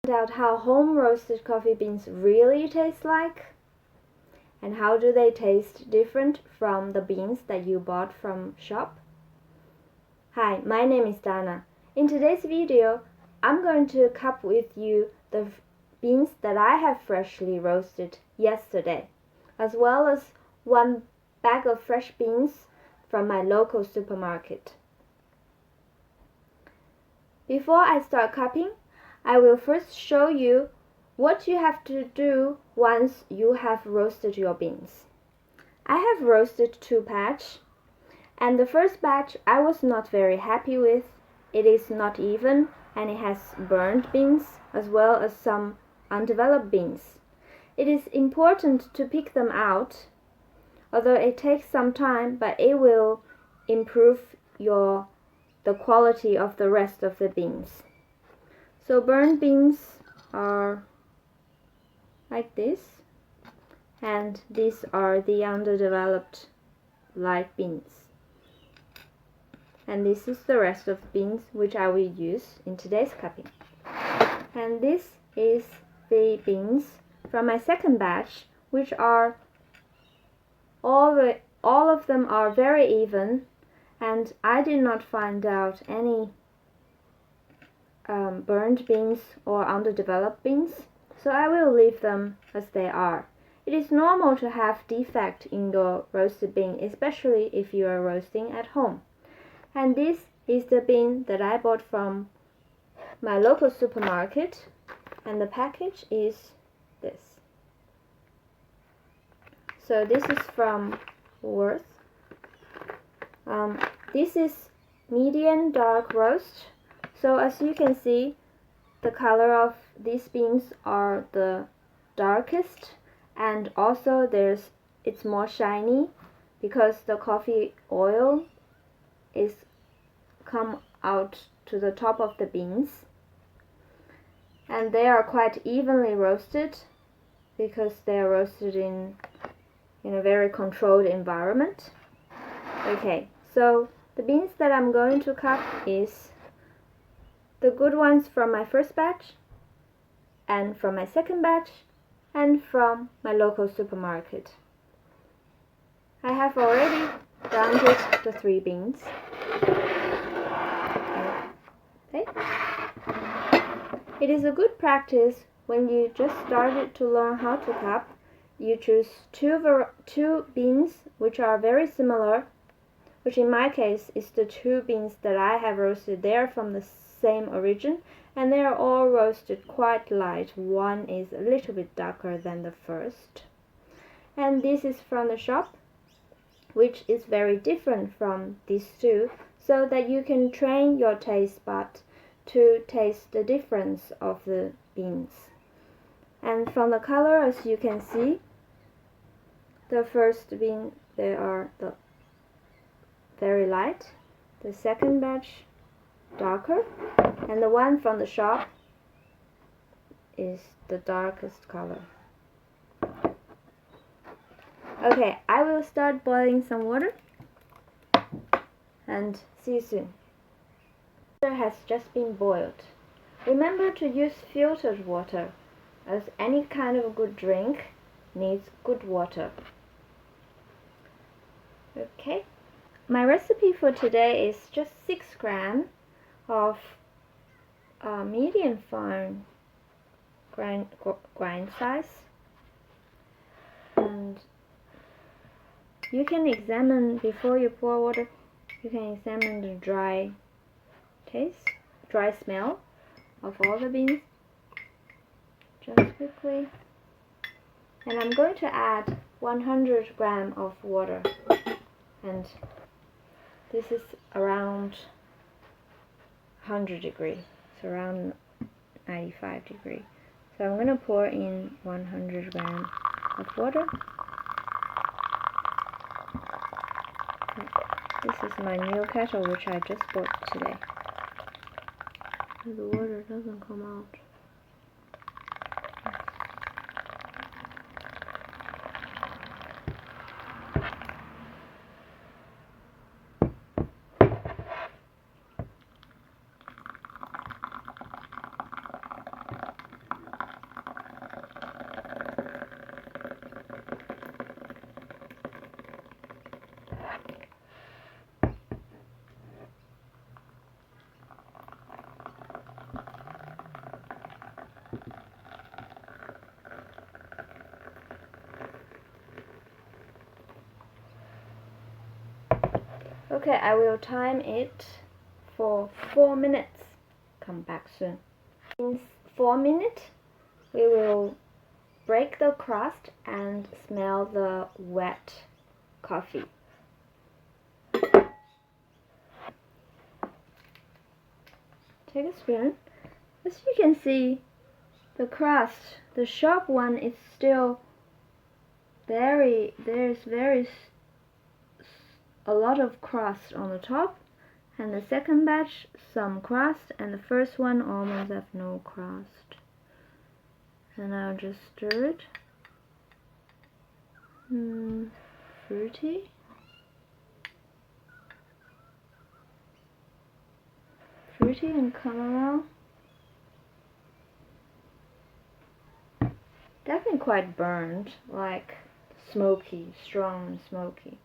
Find out how home roasted coffee beans really taste like, and how do they taste different from the beans that you bought from shop. Hi, my name is Dana. In today's video, I'm going to cup with you the beans that I have freshly roasted yesterday, as well as one bag of fresh beans from my local supermarket. Before I start cupping, I will first show you what you have to do once you have roasted your beans. I have roasted 2 batches, and the first batch I was not very happy with. It is not even, and it has burned beans as well as some undeveloped beans. It is important to pick them out, although it takes some time, but it will improve the quality of the rest of the beans. So burned beans are like this, and these are the underdeveloped light beans. And this is the rest of the beans which I will use in today's cupping. And this is the beans from my second batch, which are all of them are very even, and I did not find out any burned beans or underdeveloped beans, so I will leave them as they are. It is normal to have defect in your roasted bean, especially if you are roasting at home. And this is the bean that I bought from my local supermarket, and the package is this. So this is from Worth. This is medium dark roast. So as you can see, the color of these beans are the darkest, and also it's more shiny because the coffee oil is come out to the top of the beans, and they are quite evenly roasted because they are roasted in a very controlled environment. Okay, so the beans that I'm going to cup is the good ones from my first batch, and from my second batch, and from my local supermarket. I have already grounded the 3 beans. Okay. It is a good practice when you just started to learn how to cup. You choose two beans which are very similar, which in my case is the 2 beans that I have roasted. They are from the same origin, and they are all roasted quite light. One is a little bit darker than the first. And this is from the shop, which is very different from these 2, so that you can train your taste bud to taste the difference of the beans. And from the color, as you can see, the first bean, they are the very light, the second batch darker, and the one from the shop is the darkest color. Okay, I will start boiling some water, and see you soon. Water has just been boiled. Remember to use filtered water, as any kind of good drink needs good water. Okay, my recipe for today is just 6 grams of medium fine grind size, and you can examine before you pour water. You can examine the dry smell of all the beans just quickly. And I'm going to add 100 grams of water, and this is around 100 degrees, so around 95 degrees. So I'm going to pour in 100 grams of water. This is my new kettle which I just bought today. The water doesn't come out. Okay, I will time it for 4 minutes. Come back soon. In 4 minutes, we will break the crust and smell the wet coffee. Take a spoon. As you can see, the crust, the sharp one, is still there's a lot of crust on the top, and the second batch some crust, and the first one almost have no crust. And I'll just stir it. Fruity. Fruity and caramel. Definitely quite burnt, like smoky, strong and smoky.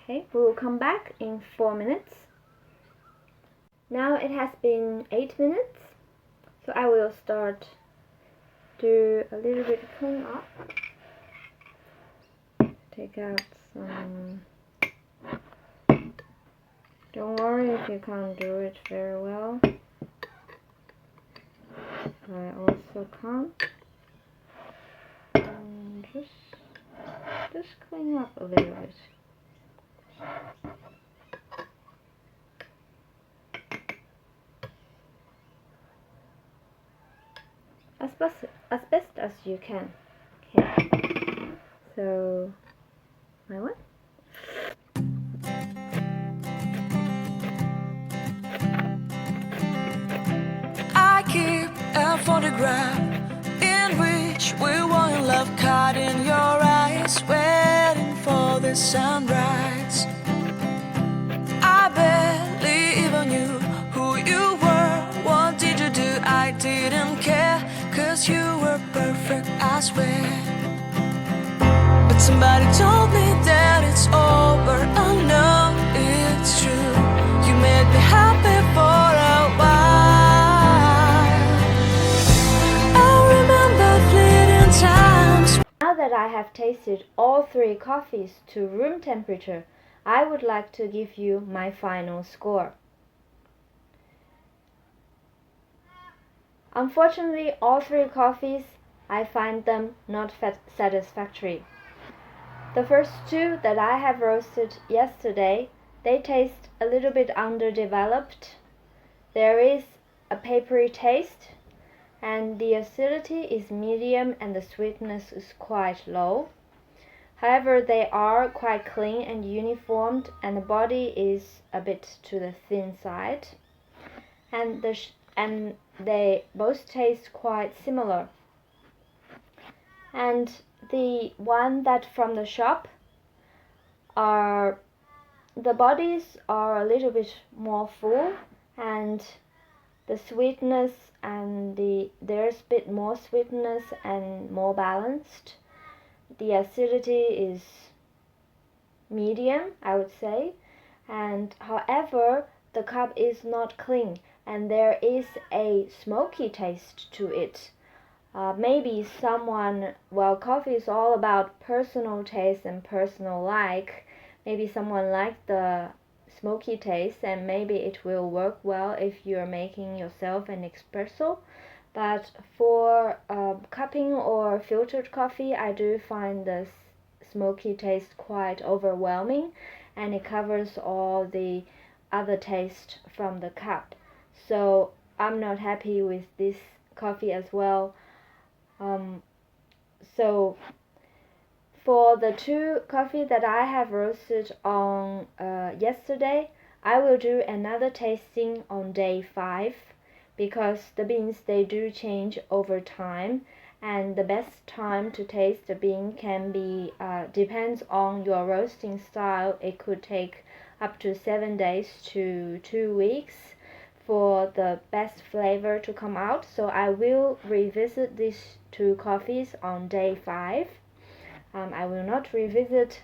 Okay, we will come back in 4 minutes. Now it has been 8 minutes, so I will start do a little bit clean up. Take out some. Don't worry if you can't do it very well. I also can't. And just clean up a little bit. As best as you can. Okay. So my one. I keep a photograph in which we were in love, caught in your eyes, waiting for the sunrise. I barely even knew who you were. What did you do? I didn't care, 'cause you were perfect, I swear. But somebody told me that it's over. I know it's true. You made me happy for a while. I remember fleeting times. Now that I have tasted all 3 coffees to room temperature, I would like to give you my final score. Unfortunately, all 3 coffees, I find them not satisfactory. The first 2 that I have roasted yesterday, they taste a little bit underdeveloped. There is a papery taste, and the acidity is medium and the sweetness is quite low. However, they are quite clean and uniformed, and the body is a bit to the thin side. And they both taste quite similar. And the one that from the shop the bodies are a little bit more full, and the sweetness and there's a bit more sweetness and more balanced. The acidity is medium, I would say, and however the cup is not clean and there is a smoky taste to it. Maybe coffee is all about personal taste and personal like. Maybe someone liked the smoky taste, and maybe it will work well if you're making yourself an espresso. But for cupping or filtered coffee, I do find the smoky taste quite overwhelming, and it covers all the other taste from the cup. So I'm not happy with this coffee as well. So for the 2 coffee that I have roasted on yesterday, I will do another tasting on day 5, because the beans, they do change over time, and the best time to taste the bean can be depends on your roasting style. It could take up to 7 days to 2 weeks for the best flavor to come out. So I will revisit these 2 coffees on day 5. I will not revisit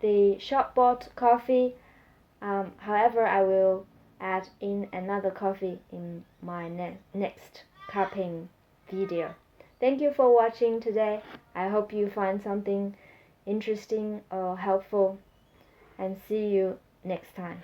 the shop-bought coffee. However, I will add in another coffee in my next cupping video. Thank you for watching today. I hope you find something interesting or helpful, and see you next time.